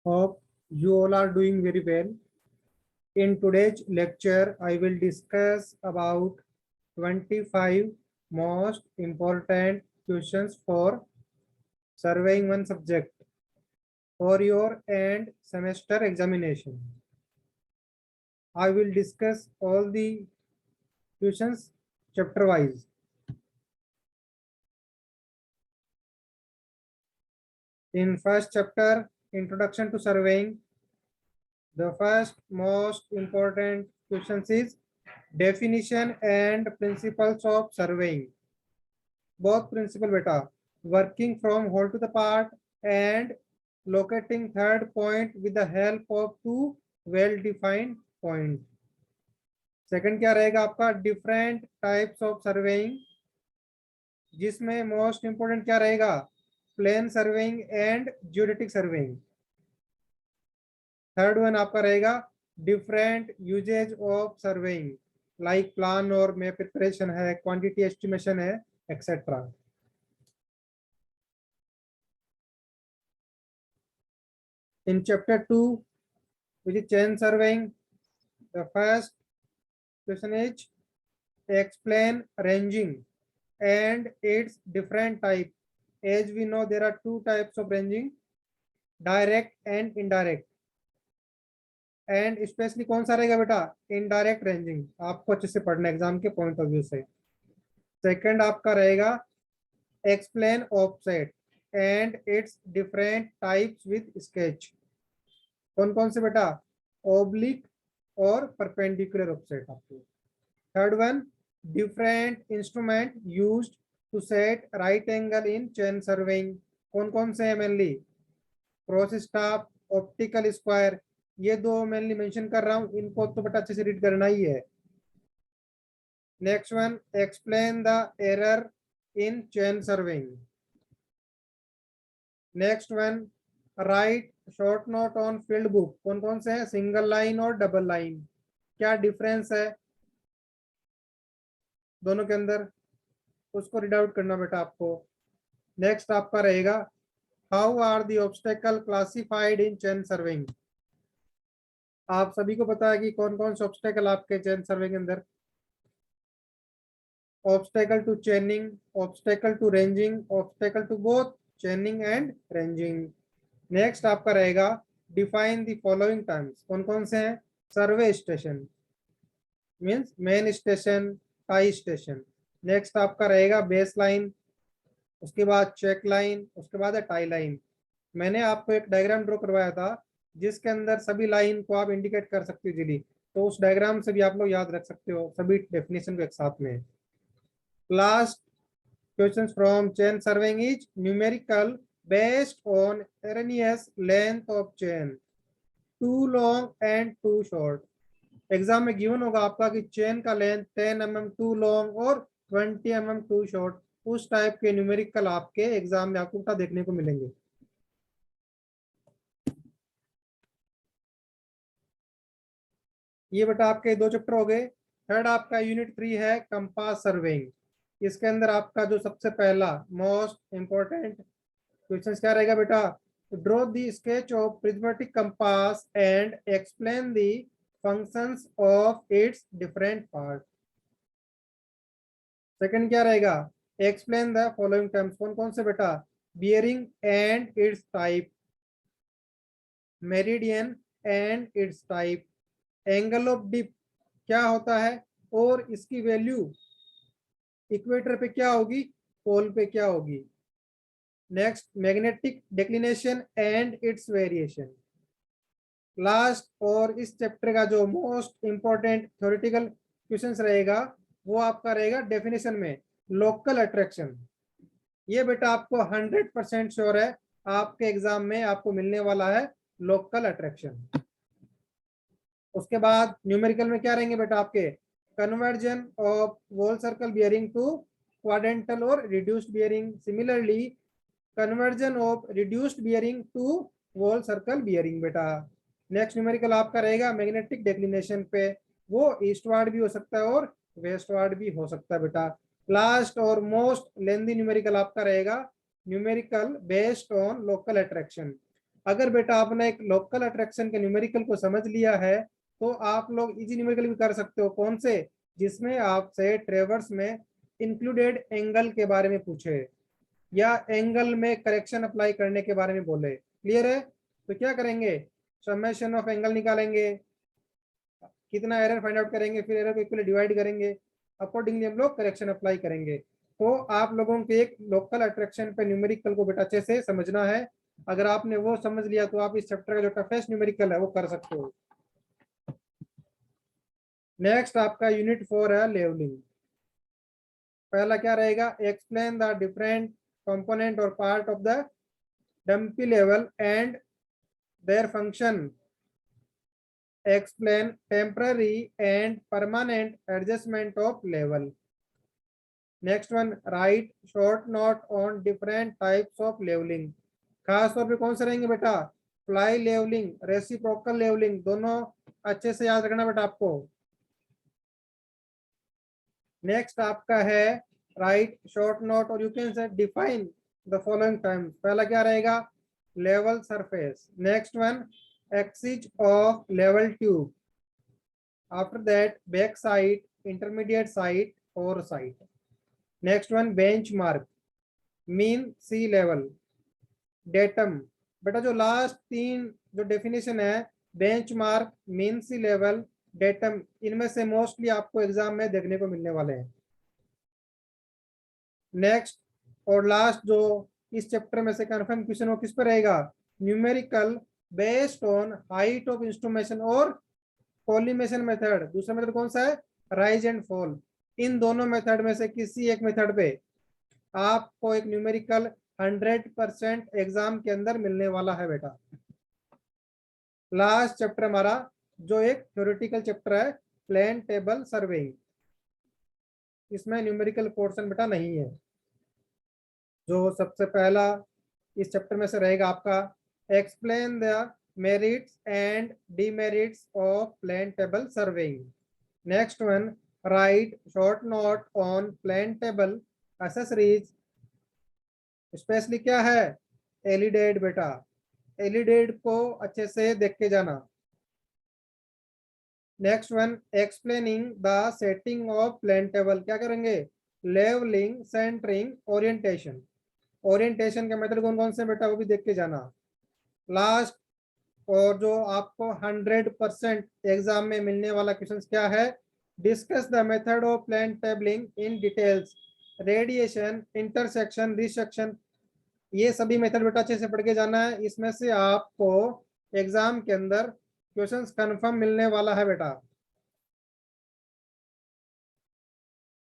Hope you all are doing very well. In today's lecture, I will discuss about 25 most important questions for surveying one subject for your end semester examination. I will discuss all the questions chapter wise. In first chapter, Introduction to Surveying, the first most important questions is definition and principles of surveying. Both principle beta, working from whole to the part and locating third point with the help of two well defined point. Second क्या रहेगा आपका different types of surveying, जिसमें most important क्या रहेगा plane surveying and geometric surveying. Third one आपका रहेगा different usages of surveying, like plan और map preparation है, क्वांटिटी एस्टिमेशन है, etcetera. In chapter 2, which is chain surveying, the first question is explain ranging and its different type. As we know, there are two types of ranging, direct and indirect. And specially कौन सा रहेगा बेटा indirect ranging, आपको अच्छे से पढ़ना exam के point of view से. सेकंड आपका रहेगा explain offset and its different types with sketch. कौन कौन से बेटा ओब्लिक और परपेंडिकुलर ऑफसेट आपको. Third one different instrument used to set right angle in chain surveying. कौन कौन से है mainly cross staff, optical square, ये दो मेनली मेंशन कर रहा हूं, इनको तो बेटा अच्छे से रीड करना ही है. Next one explain the error in chain surveying. Next one right short note on field book. कौन कौन से हैं सिंगल लाइन और डबल लाइन, क्या डिफरेंस है दोनों के अंदर, उसको रीड आउट करना बेटा आपको. नेक्स्ट आपका रहेगा how are the obstacle classified in chain surveying. आप सभी को पता है कि कौन कौन से ऑब्स्टेकल आपके चेन सर्वे के अंदर, obstacle to chaining, obstacle to ranging, obstacle to both chaining and ranging. Next आपका रहेगा डिफाइन द फॉलोइंग टर्म्स. कौन कौन से हैं survey station means main station, tie station. Next आपका रहेगा बेस लाइन, उसके बाद चेक लाइन, उसके बाद है टाई लाइन. मैंने आपको एक डायग्राम ड्रॉ करवाया था जिसके अंदर सभी लाइन को आप इंडिकेट कर सकते हो इजीली, तो उस डायग्राम से भी आप लोग याद रख सकते हो सभी डेफिनेशन को एक साथ में. Last question from chain surveying is numerical based on erroneous length of chain, too long and too short. Exam में गिवन होगा आपका कि चेन का लेंथ 10 mm टू लॉन्ग और 20 mm टू शॉर्ट, उस टाइप के न्यूमेरिकल आपके एग्जाम में आपको देखने को मिलेंगे. ये बेटा आपके दो चैप्टर हो गए. थर्ड आपका यूनिट 3 है कंपास सर्वेइंग. इसके अंदर आपका जो सबसे पहला मोस्ट इंपॉर्टेंट क्वेश्चन क्या रहेगा बेटा, draw the sketch of prismatic compass and explain the functions of its different part. Second क्या रहेगा एक्सप्लेन द फॉलोइंग टर्म्स. कौन कौन से बेटा bearing and its type, meridian and its type, angle of dip क्या होता है और इसकी वैल्यू इक्वेटर पे क्या होगी, पोल पे क्या होगी. Next magnetic declination and it's variation. Last और इस चैप्टर का जो मोस्ट इंपॉर्टेंट थ्योरेटिकल क्वेश्चंस रहेगा वो आपका रहेगा डेफिनेशन में लोकल अट्रैक्शन. ये बेटा आपको 100% श्योर है आपके एग्जाम में आपको मिलने वाला है लोकल अट्रैक्शन. उसके बाद न्यूमेरिकल में क्या रहेंगे बेटा आपके conversion of whole circle bearing to quadrantal और reduced bearing. Similarly conversion of reduced bearing to whole circle bearing बेटा. नेक्स्ट न्यूमेरिकल आपका रहेगा मैग्नेटिक डिक्लिनेशन पे, वो ईस्टवार्ड भी हो सकता है और वेस्टवार्ड भी हो सकता है बेटा. लास्ट और मोस्ट लेंथी न्यूमेरिकल आपका रहेगा numerical based on local attraction. अगर बेटा आपने एक लोकल अट्रैक्शन के न्यूमेरिकल को समझ लिया है तो आप लोग इजी न्यूमेरिकल भी कर सकते हो। कौन से? जिसमें आपसे ट्रेवर्स में इंक्लूडेड एंगल के बारे में पूछे या एंगल में करेक्शन अप्लाई करने के बारे में बोले। क्लियर है? तो क्या करेंगे, समेशन ऑफ एंगल निकालेंगे, कितना एरर फाइंड आउट करेंगे, फिर एरर को इक्वली डिवाइड करेंगे, अकॉर्डिंगली हम लोग करेक्शन अप्लाई करेंगे। तो आप लोगों के एक लोकल अट्रैक्शन पे न्यूमेरिकल को बेटा अच्छे से समझना है। अगर आपने वो समझ लिया तो आप इस चैप्टर का जो टफेस्ट न्यूमेरिकल है वो कर सकते हो। नेक्स्ट आपका यूनिट 4 है लेवलिंग। पहला क्या रहेगा, एक्सप्लेन द डिफरेंट कंपोनेंट और part of the dumpy level and their function, explain temporary and permanent adjustment of level. Next one, write short note on different types of leveling. खास तौर पे कौन से रहेंगे बेटा, फ्लाई लेवलिंग, रेसिप्रोकल लेवलिंग, दोनों अच्छे से याद रखना बेटा आपको। नेक्स्ट आपका है राइट शॉर्ट नोट और you can say define the following terms. पहला क्या रहेगा, level surface. Next one, axis of level tube. After that, back side, intermediate side, or side. Next one, benchmark, mean sea level, datum. बेटा जो last तीन जो definition है, benchmark, mean सी level, datum, इनमें से मोस्टली आपको एग्जाम में देखने को मिलने वाले हैं। नेक्स्ट और लास्ट जो इस चैप्टर में से कंफर्म क्वेश्चन वो किस पर रहेगा, numerical based on height of instrumentation और कॉलिमेशन मेथड। दूसरा मेथड कौन सा है, राइज एंड फॉल। इन दोनों मेथड में से किसी एक मेथड पे आपको एक न्यूमेरिकल 100% एग्जाम के अंदर मिलने वाला है बेटा। लास्ट चैप्टर हमारा जो एक थ्योरेटिकल चैप्टर है, प्लेन टेबल सर्वेइंग, इसमें न्यूमेरिकल पोर्शन बेटा नहीं है। जो सबसे पहला इस चैप्टर में से रहेगा आपका, explain the merits and demerits of plane table surveying. Next one, write short note on plane table accessories, specially क्या है, एलिडेड बेटा, एलिडेड को अच्छे से देख के जाना। Next one, explaining the setting of plane table, क्या करेंगे, लेवलिंग, सेंटरिंग, ओरिएंटेशन। ओरिएंटेशन के मेथड कौन कौन से बेटा वो भी देख के जाना। लास्ट और जो आपको 100% एग्जाम में मिलने वाला क्वेश्चन क्या है, discuss the method of plane tabling in details, radiation, intersection, resection, ये सभी मेथड बेटा अच्छे से पढ़ के जाना है। इसमें से आपको एग्जाम के अंदर क्वेश्चंस कंफर्म मिलने वाला है बेटा।